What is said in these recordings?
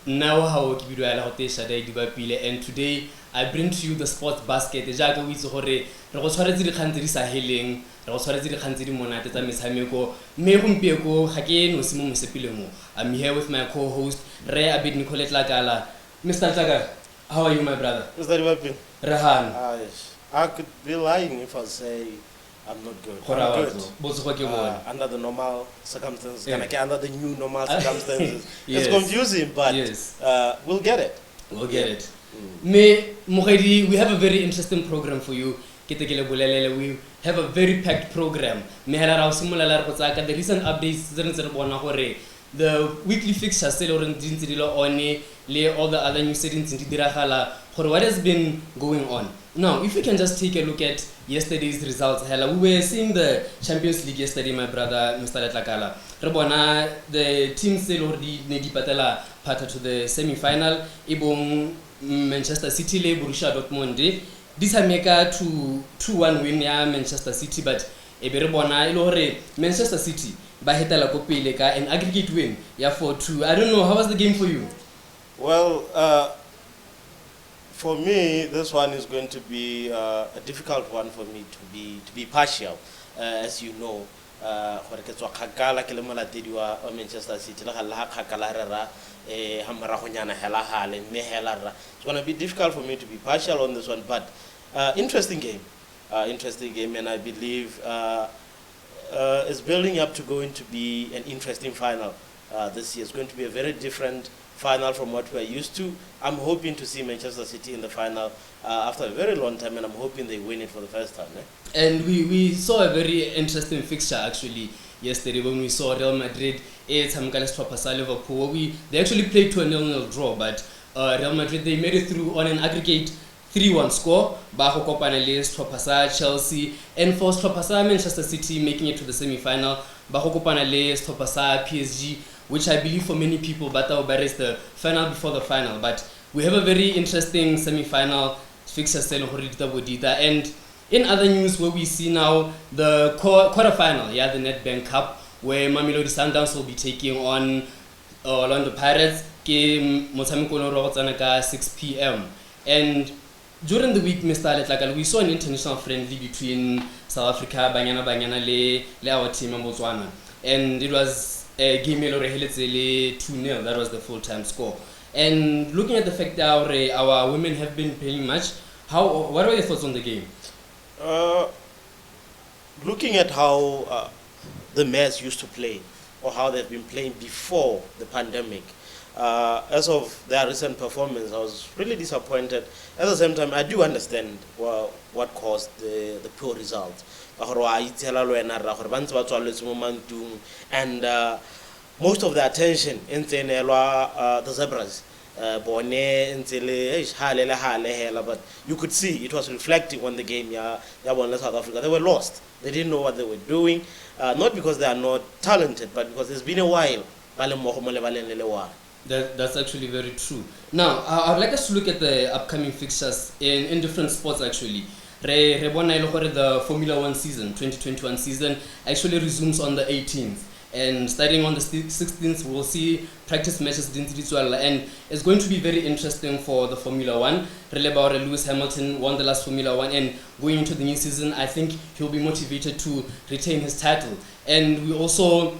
Now how ke bidwa la go tesha dai di bapile, and today I bring to you the sports basket. Jaaka o itse gore re go tshwaretse di kgantse di sa heleng, re go tshwaretse di kgantse di monate tsa metshameko, mme gompieko ga ke no simo mosepile mo. I'm here with my co-host Re Abid Nicole Tlakala. Mr. Tlakala, how are you, my brother? Mr. Ribapin. Rehan. I could be lying if I say I'm not good. I'm good. Under the normal circumstances. Yeah. Under the new normal circumstances. Yes. It's confusing, but yes. We'll get it. We'll get it. We have a very interesting program for you. We have a very packed program. The recent updates, the weekly fixtures, all the other new settings, what has been going on. Now, if you can just take a look at yesterday's results, we were seeing the Champions League yesterday, my brother, Mr. Tlakala. The team still already patela part to the semi-final. Ibong Manchester City le Borussia Dortmund. This make a 2-1 win ya Manchester City, but Manchester City baheta kopeleka an aggregate win ya 4-2. I don't know, how was the game for you? Well, for me, this one is going to be a difficult one for me to be partial, as you know. Manchester City, it's going to be difficult for me to be partial on this one, but interesting game, and I believe it's building up to going to be an interesting final this year. It's going to be a very different final from what we're used to. I'm hoping to see Manchester City in the final after a very long time, and I'm hoping they win it for the first time. And we saw a very interesting fixture actually yesterday when we saw Real Madrid Liverpool. They actually played to a 0-0 draw, but Real Madrid, they made it through on an aggregate 3-1 score. Chelsea, and for Manchester City making it to the semi-final. PSG, which I believe for many people Bata is the final before the final. But we have a very interesting semi-final fixture, and in other news where we see now the quarterfinal, the Nedbank Cup, where Mamelodi Sundowns will be taking on Orlando Pirates, 6 p.m. And during the week, Mr. Tlakala, we saw an international friendly between South Africa, Banyana le our team in Botswana. And it was a game 2-0, that was the full-time score. And looking at the fact that our women have been playing much, what are your thoughts on the game? Looking at how the Mares used to play, or how they've been playing before the pandemic, as of their recent performance, I was really disappointed. At the same time, I do understand what caused the poor results. And most of the attention in the zebras, but you could see it was reflecting on the game. South Africa, they were lost. They didn't know what they were doing, not because they are not talented, but because it's been a while. That's actually very true. Now, I'd like us to look at the upcoming fixtures in different sports actually. The Formula 1 season, 2021 season, actually resumes on the 18th. And starting on the 16th, we'll see practice matches, and it's going to be very interesting for the Formula 1. Lewis Hamilton won the last Formula 1, and going into the new season, I think he'll be motivated to retain his title. And we also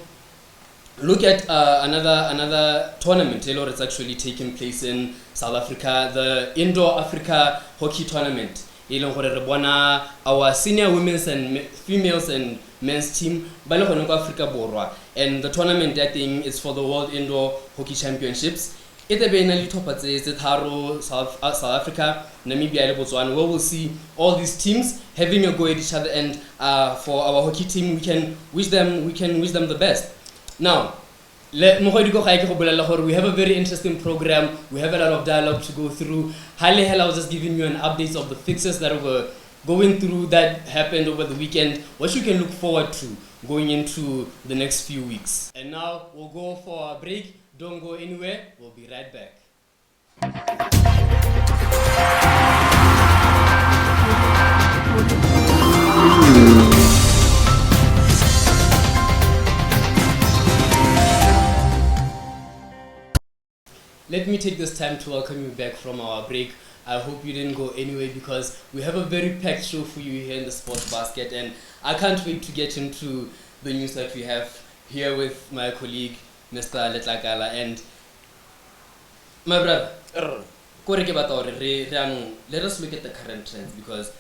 look at another tournament. It's actually taking place in South Africa, the Indoor Africa Hockey Tournament. Our senior women's and females and men's team Africa, and the tournament that thing is for the World Indoor Hockey Championships. South Africa, Namibia, Botswana, where we'll see all these teams having a go at each other, and for our hockey team, we can wish them the best. Now, we have a very interesting program. We have a lot of dialogue to go through. I was just giving you an update of the fixes that were going through that happened over the weekend, what you can look forward to going into the next few weeks. And now we'll go for a break. Don't go anywhere. We'll be right back. let me take this time to welcome you back from our break. I hope you didn't go anywhere because we have a very packed show for you here in the Sports Basket, and I can't wait to get into the news that we have here with my colleague, Mr. Letlakala, and my brother. Let us look at the current trends because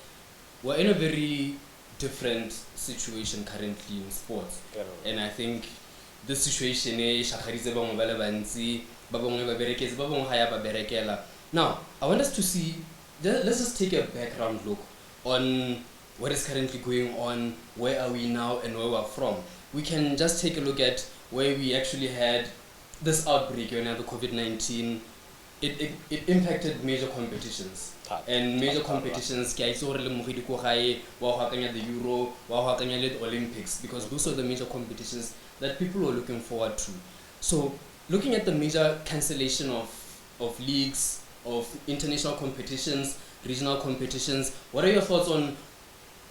we're in a very different situation currently in sports, and I think this situation is now I want us to see, let's just take a background look on what is currently going on, where are we now and where we're from. We can just take a look at where we actually had this outbreak, the COVID-19. It impacted major competitions, and major competitions the Euro, the Olympics, because those are the major competitions that people are looking forward to. So looking at the major cancellation of leagues, of international competitions, regional competitions, what are your thoughts on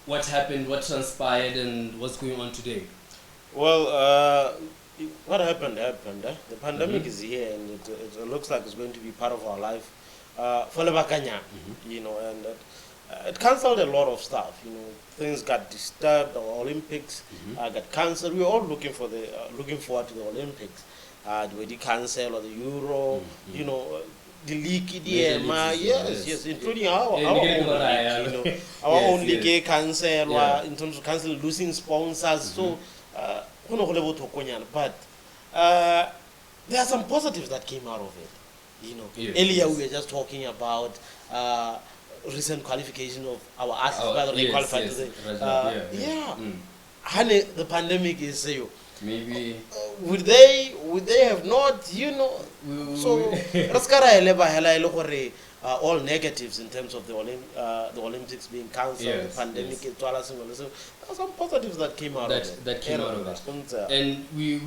what happened, what transpired, and what's going on today? Well, what happened. The pandemic is here, and it looks like it's going to be part of our life for Lebakanya, and it cancelled a lot of stuff. Things got disturbed. The Olympics got cancelled. We were all looking forward to the Olympics. The way they cancel or the Euro, the league, yes, including our own league, our own league cancel, in terms of cancel, losing sponsors. So, but there are some positives that came out of it. Earlier we were just talking about recent qualification of our athletes, whether they qualified to the the pandemic is maybe would they have not, so all negatives in terms of the Olympics being cancelled, the pandemic, there are some positives that came out of it. That came out of it. And we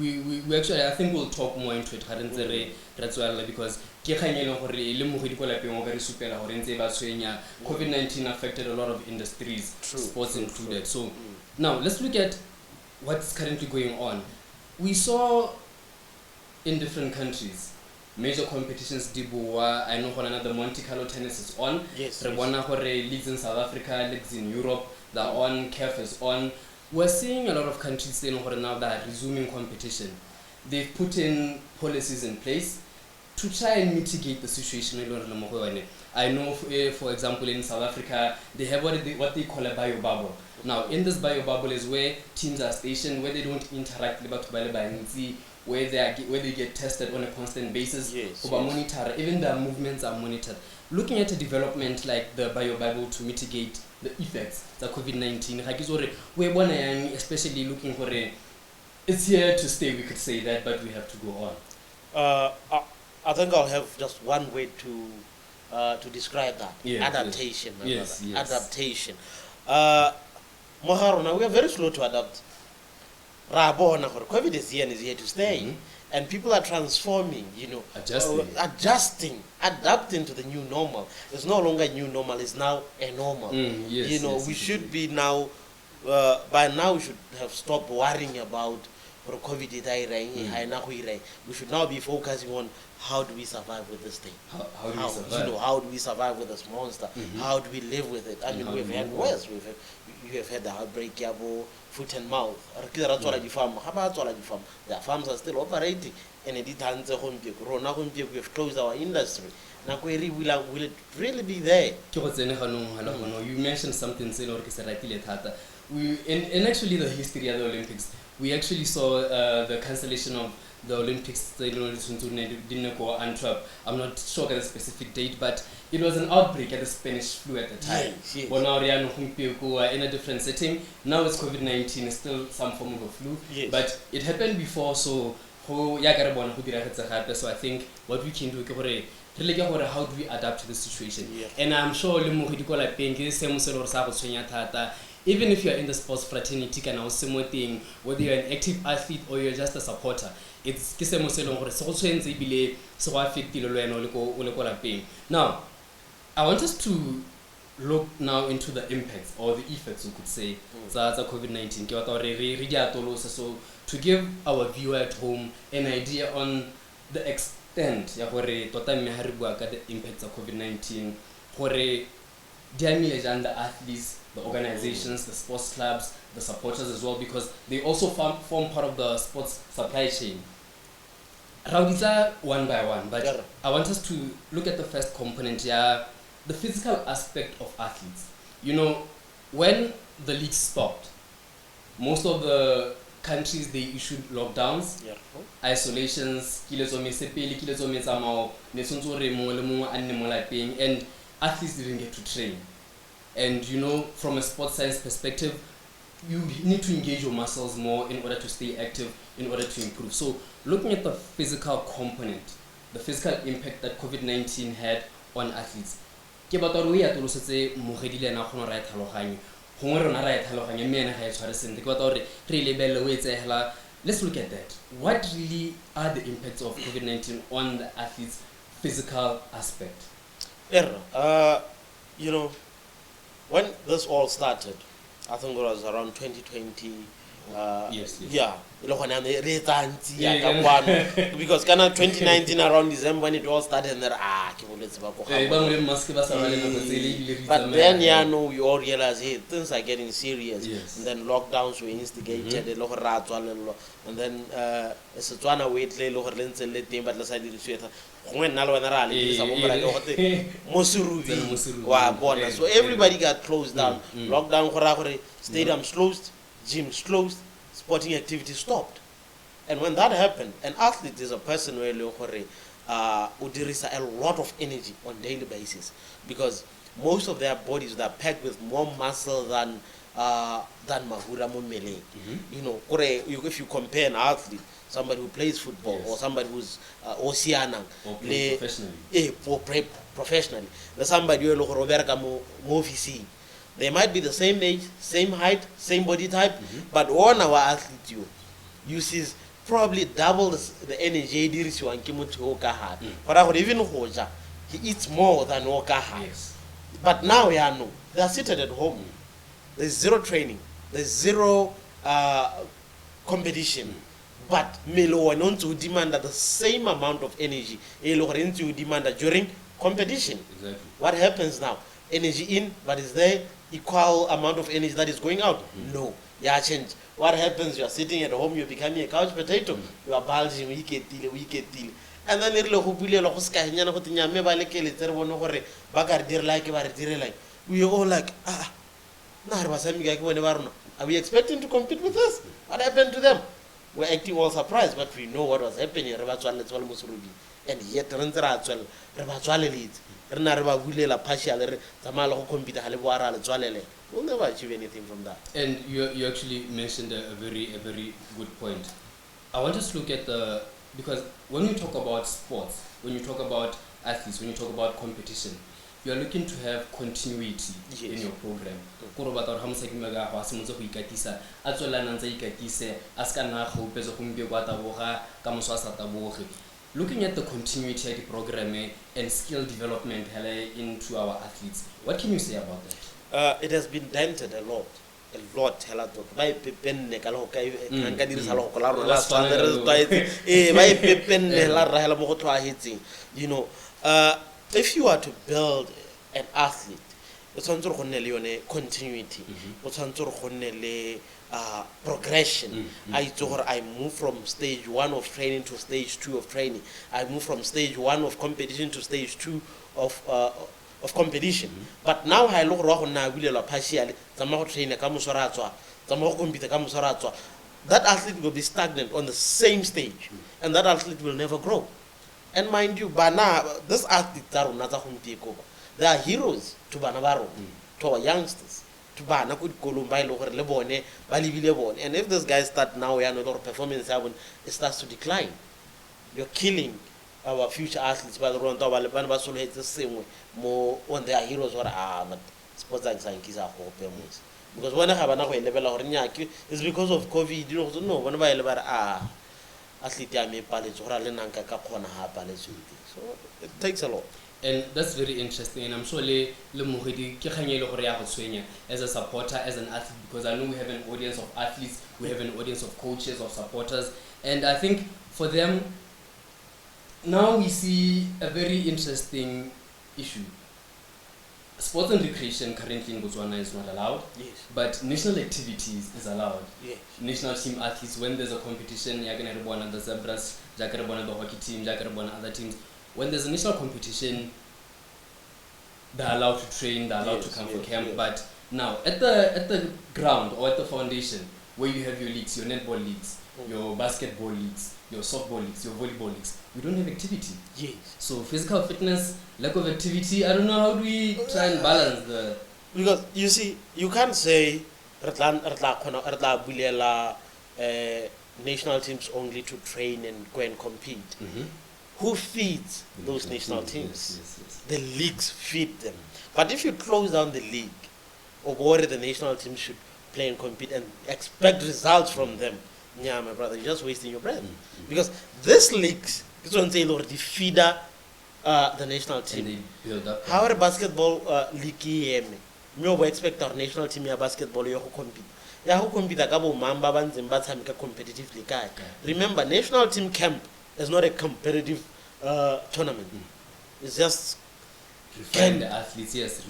actually, I think we'll talk more into it because COVID-19 affected a lot of industries, sports included. So now let's look at what's currently going on. We saw in different countries major competitions. I know the Monte Carlo tennis is on. Yes. Leagues in South Africa, leagues in Europe, they're on. CAF is on. We're seeing a lot of countries saying now that are resuming competition. They've put in policies in place to try and mitigate the situation. I know, for example, in South Africa, they have what they call a bio bubble. Now, in this bio bubble is where teams are stationed, where they don't interact with where they get tested on a constant basis, monitor, even their movements are monitored. Looking at a development like the bio bubble to mitigate the effects of COVID-19, especially looking for it's here to stay, we could say that, but we have to go on. I think I'll have just one way to describe that. Adaptation. Adaptation. Moharona, we are very slow to adapt. COVID is here and is here to stay. And people are transforming, adapting to the new normal. It's no longer new normal, it's now a normal. We should be now, by now we should have stopped worrying about COVID. We should now be focusing on how do we survive with this thing? How do we survive with this monster? How do we live with it? I mean, we've had worse. You have had the outbreak, foot and mouth. The farms are still operating, and we have closed our industry. Will it really be there? You mentioned something, in actually the history of the Olympics, we actually saw the cancellation of the Olympics didn't go Antwerp. I'm not sure at the specific date, but it was an outbreak at the Spanish flu at the time. But now in a different setting. Now it's COVID-19, it's still some form of a flu. But it happened before, so so I think what we can do is how do we adapt to the situation? And I'm sure even if you're in the sports fraternity, whether you're an active athlete or you're just a supporter, it's now I want us to look now into the impacts or the effects, you could say, of COVID-19. So to give our viewer at home an idea on the understand ya gore tota mme ha re bua ka the impacts of COVID-19 gore di amile jang the athletes, the organizations, the sports clubs, the supporters as well, because they also form part of the sports supply chain. Rauditsa one by one, but Yeah. I want us to look at the first component, yeah, the physical aspect of athletes. You know, when the league stopped, most of the countries, they issued lockdowns, Yeah. isolations, and athletes didn't get to train. And you know, from a sports science perspective, you need to engage your muscles more in order to stay active, in order to improve. So looking at the physical component, the physical impact that COVID-19 had on athletes, ke batla re ya tolosetse mogedi le ena go ra tlhaloganye gongwe rona ra ya tlhaloganye mme ena ga e tshware sentle ke batla gore re lebelle o etsegela. Let's look at that. What really are the impacts of COVID-19 on the athletes' physical aspect? You know, when this all started, I think it was around 2020. Yes. Yeah. Because kind of 2019 around December when it all started, and then but then we all realized, hey, things are getting serious. Yes. And then lockdowns were instigated. And then it's a Setswana wait le lo re ntse le teng ba tla sa di sweta gongwe nna le wena ra le dirisa mo mara go te mosurubi wa bona. So everybody got closed down. Lockdown go ra gore stadiums closed, gyms closed, sporting activity stopped. And when that happened, an athlete is a person where le gore o dirisa a lot of energy on daily basis, because most of their bodies are packed with more muscle than mahura mo mmeleng. You know, if you compare an athlete, somebody who plays football, Yes, or somebody who's oceanang professionally, professionally, there's somebody who Roberta mo office. They might be the same age, same height, same body type, but on our athlete you see probably double the energy dirisi wa nkimotho o ka hard. But even hoja, he eats more than o ka hard. yes, But now they are seated at home. There's zero training. There's zero competition. But Melo want to demand the same amount of energy to demand during competition. exactly. What happens now? Energy in, but is there equal amount of energy that is going out? No. Yeah, change. What happens? You are sitting at home, you're becoming a couch potato. You are bulging, we get deal. And then we are all like, are we expecting to compete with us? What happened to them? We're acting all surprised, but we know what was happening. And yet, we'll never achieve anything from that. And you actually mentioned a very good point. I want us to look at because when you talk about sports, when you talk about athletes, when you talk about competition, you are looking to have continuity in your program. Looking at the continuity of the program and skill development into our athletes, what can you say about that? It has been dented a lot. You know, if you are to build an athlete, it's on continuity, it's on progression. I move from stage 1 of training to stage 2 of training. I move from stage 1 of competition to stage 2 of competition. But now I look partially, that athlete will be stagnant on the same stage, and that athlete will never grow. And mind you, this athlete they are heroes to Banavaro, to our youngsters, to Bana could Columbai Lebone, Balivi Lebon. And if this guy start now and performance it starts to decline, you're killing our future athletes by the run the same way. More when they are heroes or but sports like Sankis are because when I have another level or it's because of COVID, you don't know when I level athlete may palace or Lenanka Capona palace. So it takes a lot. And that's very interesting, and I'm sure as a supporter, as an athlete, because I know we have an audience of athletes, we have an audience of coaches, of supporters, and I think for them, now we see a very interesting issue. Sports and recreation currently in Botswana is not allowed, Yes. but national activities is allowed. Yes. National team athletes, when there's a competition, the Zebras, the hockey team, other teams, when there's a national competition, they're allowed to train, they're allowed to come for camp. Yes. But now, at the ground or at the foundation, where you have your leagues, your netball leagues, your basketball leagues, your softball leagues, your volleyball leagues, we don't have activity. Yes. So physical fitness, lack of activity, I don't know, how do we try and balance the... Because you see, you can't say national teams only to train and go and compete. Mm-hmm. Who feeds those national teams? Yes. The leagues feed them. But if you close down the league, or worry the national team should play and compete and expect results from them, yeah, my brother, you're just wasting your breath. Mm-hmm. Because this leagues, this one say, Lord, the feeder the national team. And they build up. How are basketball league here? We expect our national team ya basketball to compete. Ya who compete akabo mamba banzimba tsamika competitively kai. Remember, national team camp is not a competitive tournament. It's just Refine the athletes, yes.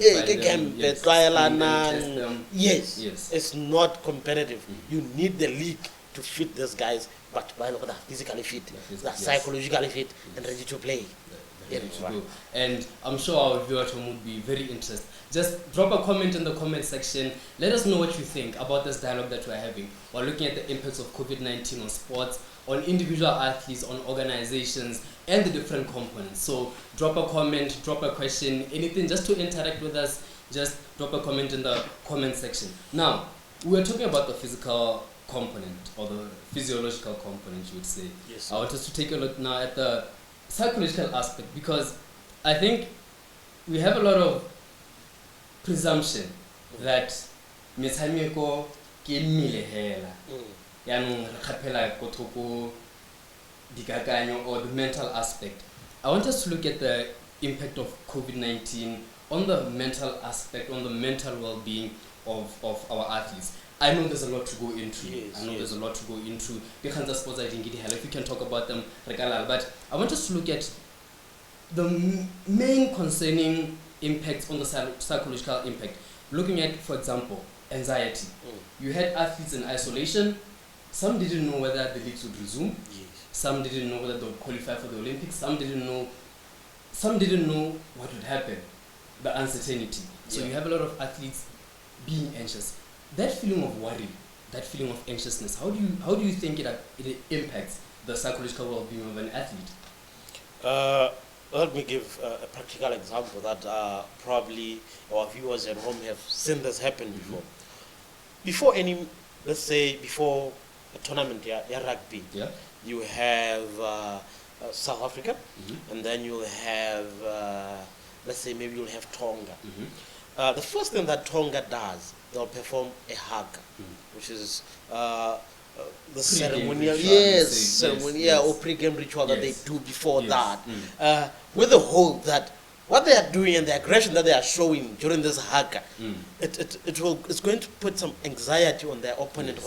Yes. Yes. It's not competitive. You need the league to fit these guys, but by the physically fit, they're psychologically fit, and ready to play. Ready to go. And I'm sure our viewer at home would be very interested. Just drop a comment in the comment section. Let us know what you think about this dialogue that we're having. We're looking at the impacts of COVID-19 on sports, on individual athletes, on organizations, and the different components. So drop a comment, drop a question, anything just to interact with us. Just drop a comment in the comment section. Now, we were talking about the physical component, or the physiological component, you would say. Yes. I want us to take a look now at the psychological aspect, because I think we have a lot of presumption that metshameko ke mmele hela yanong re kgapela ko thoko dikakanyo, or the mental aspect. I want us to look at the impact of COVID-19 on the mental aspect, on the mental well-being of our athletes. I know there's a lot to go into. There's a lot to go into. Because sports, I didn't get help. If you can talk about them, but I want us to look at the main concerning impacts on the psychological impact. Looking at, for example, anxiety. You had athletes in isolation. Some didn't know whether the leagues would resume. Yes. Some didn't know whether they would qualify for the Olympics. Some didn't know what would happen. The uncertainty. So you have a lot of athletes being anxious. That feeling of worry, that feeling of anxiousness, how do you think it impacts the psychological well-being of an athlete? Let me give a practical example that probably our viewers at home have seen this happen before. Before before a tournament, rugby, you have South Africa, and then you'll have, let's say maybe you'll have Tonga. The first thing that Tonga does, they'll perform a haka, which is the ceremonial, or pre-game ritual that they do before that, with the hope that what they are doing and the aggression that they are showing during this haka, it's going to put some anxiety on their opponent.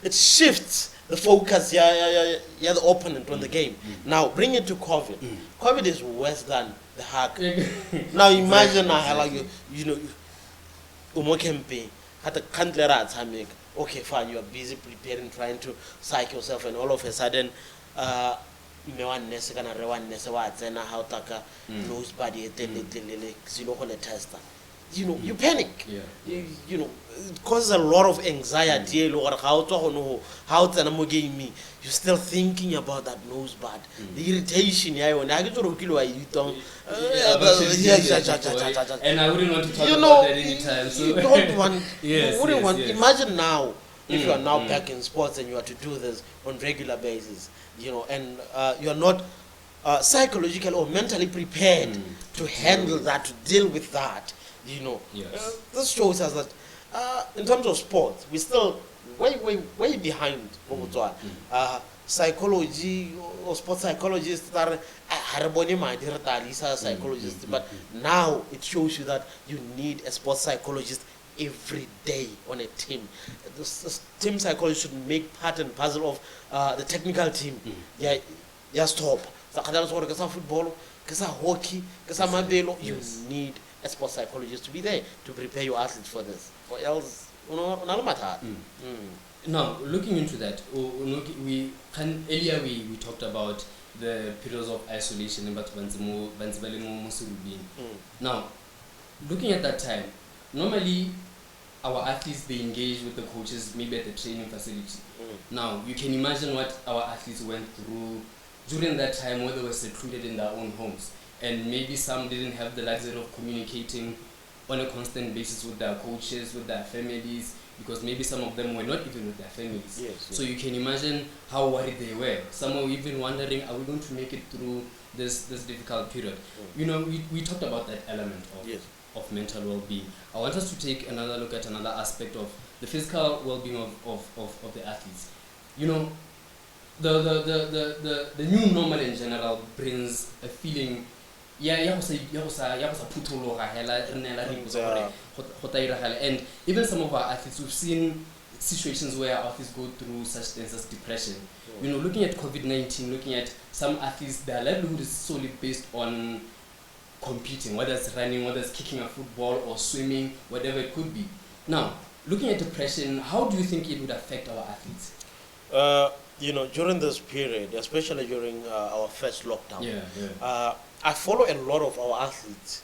It shifts the focus, the opponent on the game. Now bring it to COVID. COVID is worse than the hack. Now imagine campaign at the country. Okay, fine, you are busy preparing, trying to psych yourself, and all of a sudden, you panic. You it causes a lot of anxiety. You're still thinking about that nose bad, the irritation. And I wouldn't want to talk about that anytime. So you don't want. You wouldn't want. Imagine now if you are now back in sports and you are to do this on regular basis, and you are not psychologically or mentally prepared to handle that, to deal with that. This shows us that in terms of sports, we're still way behind. Psychology or sports psychologists are psychologists, but now it shows you that you need a sports psychologist every day on a team. This team psychology should make part and parcel of the technical team. Yeah, stop. Football, hockey, mabelo. You need a sports psychologist to be there to prepare your athletes for this. Or else, Now, looking into that, earlier we talked about the periods of isolation. Now, looking at that time, normally our athletes, they engage with the coaches maybe at the training facility. Now, you can imagine what our athletes went through during that time where they were secluded in their own homes. And maybe some didn't have the luxury of communicating on a constant basis with their coaches, with their families, because maybe some of them were not even with their families. So you can imagine how worried they were. Some were even wondering, are we going to make it through this difficult period? You know, we talked about that element of mental well-being. I want us to take another look at another aspect of the physical well-being of the athletes. You know, the new normal in general brings a feeling and even some of our athletes, we've seen situations where our athletes go through such things as depression. You know, looking at COVID-19, looking at some athletes, their livelihood is solely based on competing, whether it's running, whether it's kicking a football or swimming, whatever it could be. Now, looking at depression, how do you think it would affect our athletes? You know, during this period, especially during our first lockdown, I follow a lot of our athletes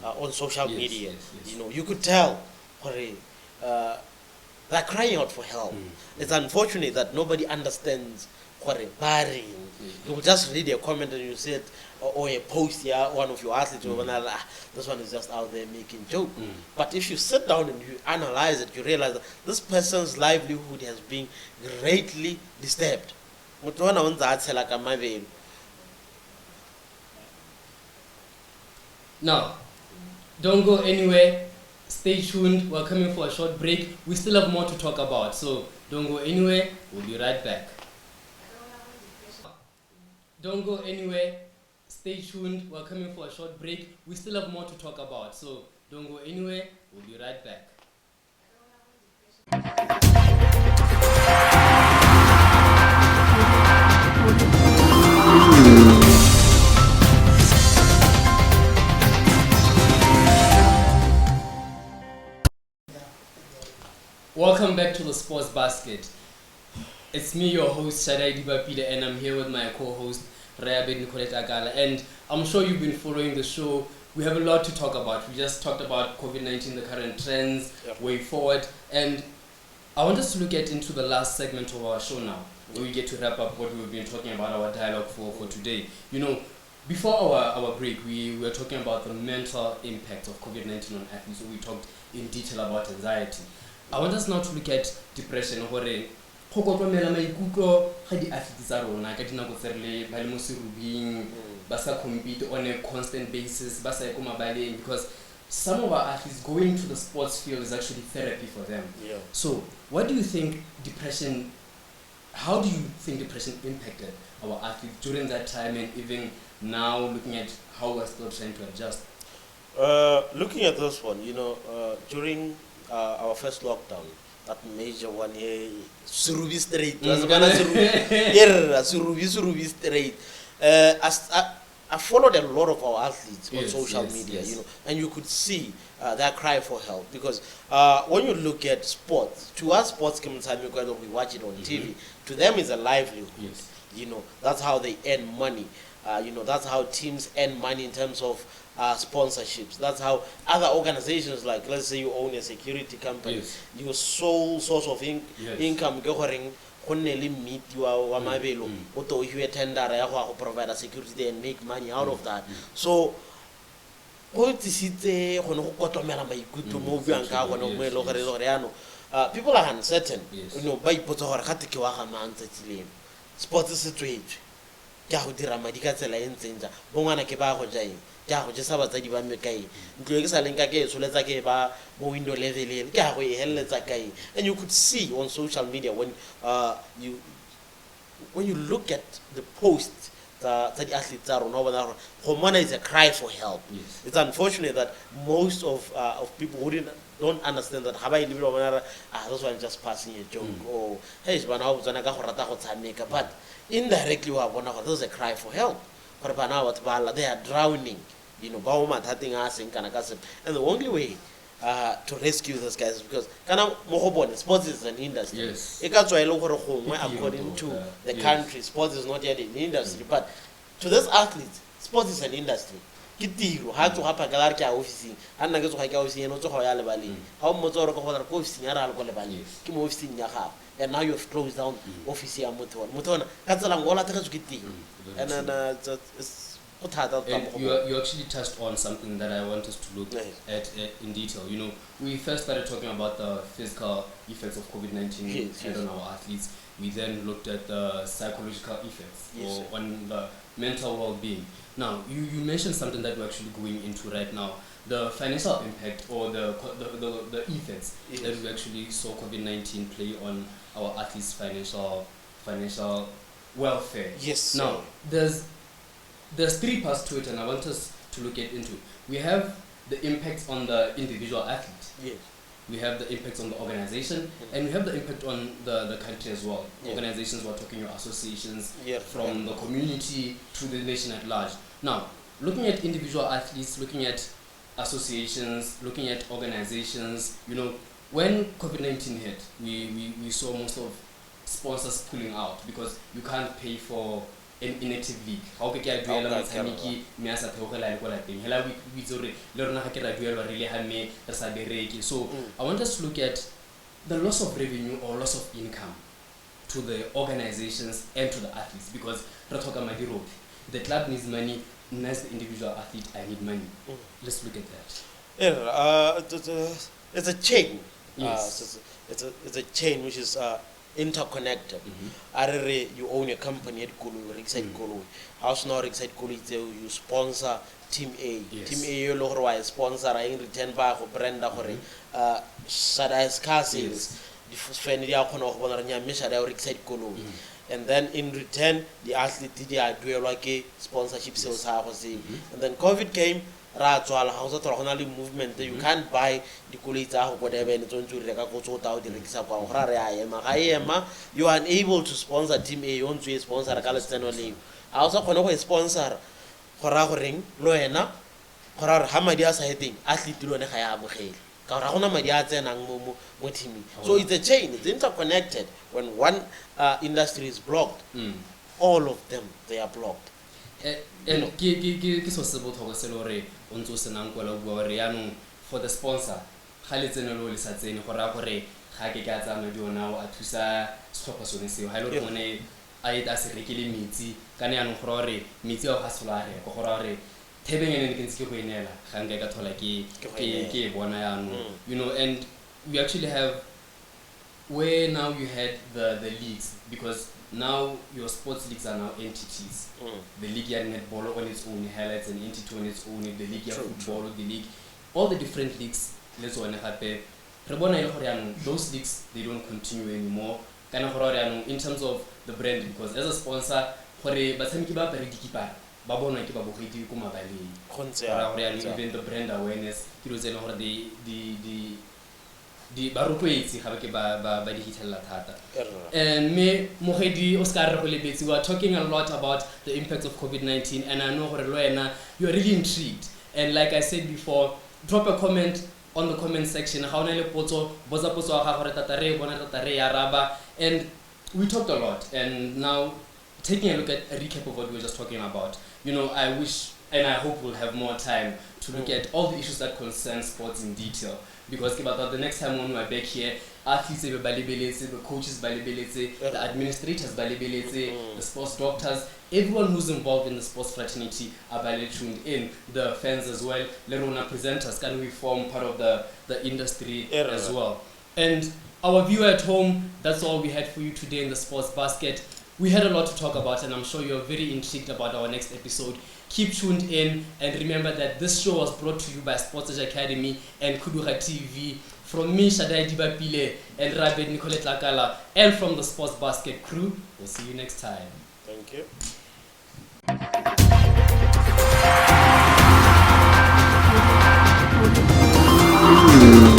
on social media. You know, you could tell they're crying out for help. It's unfortunate that nobody understands what a barring. You will just read a comment and you see it, or a post here, one of your athletes, this one is just out there making joke. But if you sit down and you analyze it, you realize that this person's livelihood has been greatly disturbed. Now, don't go anywhere. Stay tuned. We're coming for a short break. We still have more to talk about, so don't go anywhere. We'll be right back. Don't go anywhere. Stay tuned. We're coming for a short break. We still have more to talk about, so don't go anywhere. We'll be right back. Welcome back to the Sports Basket. It's me, your host, Shadai Dibapida, and I'm here with my co-host, Raya Nicolette Agala. And I'm sure you've been following the show. We have a lot to talk about. We just talked about COVID-19, the current trends, way forward. And I want us to look into the last segment of our show now, where we get to wrap up what we've been talking about, our dialogue for today. You know, before our break, we were talking about the mental impact of COVID-19 on athletes. So we talked in detail about anxiety. I want us now to look at depression. Compete on a constant basis, because some of our athletes going to the sports field is actually therapy for them. So, what do you think how do you think depression impacted our athletes during that time, and even now, looking at how we're still trying to adjust? Looking at this one, you know, during our first lockdown, that major one here, Surubi Strait. Surubi Strait. I followed a lot of our athletes on social media, you know, and you could see their cry for help, because when you look at sports, to us sports we watch it on TV, to them it's a livelihood. You know, that's how they earn money. You know, that's how teams earn money in terms of sponsorships. That's how other organizations, like let's say you own a security company, your sole source of income meet you you tender provide a security and make money out of that. So people are uncertain. You know, by sports is strange. Ke go dira madi ka tsela e ntsenja bongwana ke ba go jaeng ke go jesa batsadi ba me kae ntlo ke sa leng ka ke tsholetsa ke ba mo window level ke go e helletsa kae. And you could see on social media when you look at the posts that the athletes are on, is a cry for help. It's unfortunate that most of people who didn't don't understand that this one just passing a joke or hey but indirectly this is a cry for help. They are drowning, you know, and the only way to rescue those guys is because sports is an industry. Yes. According to the country, sports is not yet an industry, but to those athletes, sports is an industry. And now you've closed down office and you actually touched on something that I want us to look at in detail. You know, we first started talking about the physical effects of COVID-19 on our athletes. We then looked at the psychological effects or on the mental well-being. Now, you mentioned something that we're actually going into right now, the financial impact or the effects that we actually saw COVID-19 play on our athletes' financial welfare. Yes. Now, there's 3 parts to it, and I want us to look into. We have the impacts on the individual athlete. Yes. We have the impacts on the organization, and we have the impact on the country as well. Organizations, we're talking your associations, from the community to the nation at large. Now, looking at individual athletes, looking at associations, looking at organizations, you know, when COVID-19 hit, we saw most of sponsors pulling out because you can't pay for an inactive league. How can I do So I want us to look at the loss of revenue or loss of income to the organizations and to the athletes, because the club needs money, as the individual athlete, I need money. Let's look at that. It's a chain. Yes. It's a chain which is interconnected. You own a company at Kulu, Rickside Kulu. House now Rickside Kulu, you sponsor Team A. Yes. Team A, you sponsor in return back or Brenda or Sadai's car sales. The first friend, the Rickside Kulu. And then in return, the athlete did do like a sponsorship sales. And then COVID came. Movement, you can't buy the kulita or whatever, and you are unable to sponsor Team A, you want to sponsor a Calistano League. I also want to sponsor Horaring, Loena, Horar Hamadias, I think, athlete to Hayabu. So it's a chain, it's interconnected. When one industry is blocked, all of them, they are blocked. And so simple for the sponsor, you know, and we actually have where now you had the leagues, because now your sports leagues are now entities. The league had netball on its own, highlights an entity on its own, the league football, the league, all the different leagues. Let's one happen. Those leagues, they don't continue anymore. In terms of the brand, because as a sponsor, even the brand awareness, the barutwetsi ga ke ba di hitella thata. And me Mohedi Oscar Rolebetsi, we are talking a lot about the impacts of COVID-19, and I know gore loena you are really intrigued. And like I said before, drop a comment on the comment section. Ha ona le potso boza potso wa ga gore tatare bona tatare ya raba. And we talked a lot, and now taking a look at a recap of what we were just talking about. You know, I wish and I hope we'll have more time to look at all the issues that concern sports in detail. Because the next time when we're back here, athletes, the coaches, the administrators, the sports doctors, everyone who's involved in the sports fraternity are tuned in, the fans as well. Lerona presenters, can we form part of the industry as well? And our viewer at home, that's all we had for you today in the Sports Basket. We had a lot to talk about, and I'm sure you're very intrigued about our next episode. Keep tuned in, and remember that this show was brought to you by Sports Academy and Kudura TV. From me, Shadai Dibapile, and Rabed Nicolette Lakala, and from the Sports Basket crew. We'll see you next time. Thank you.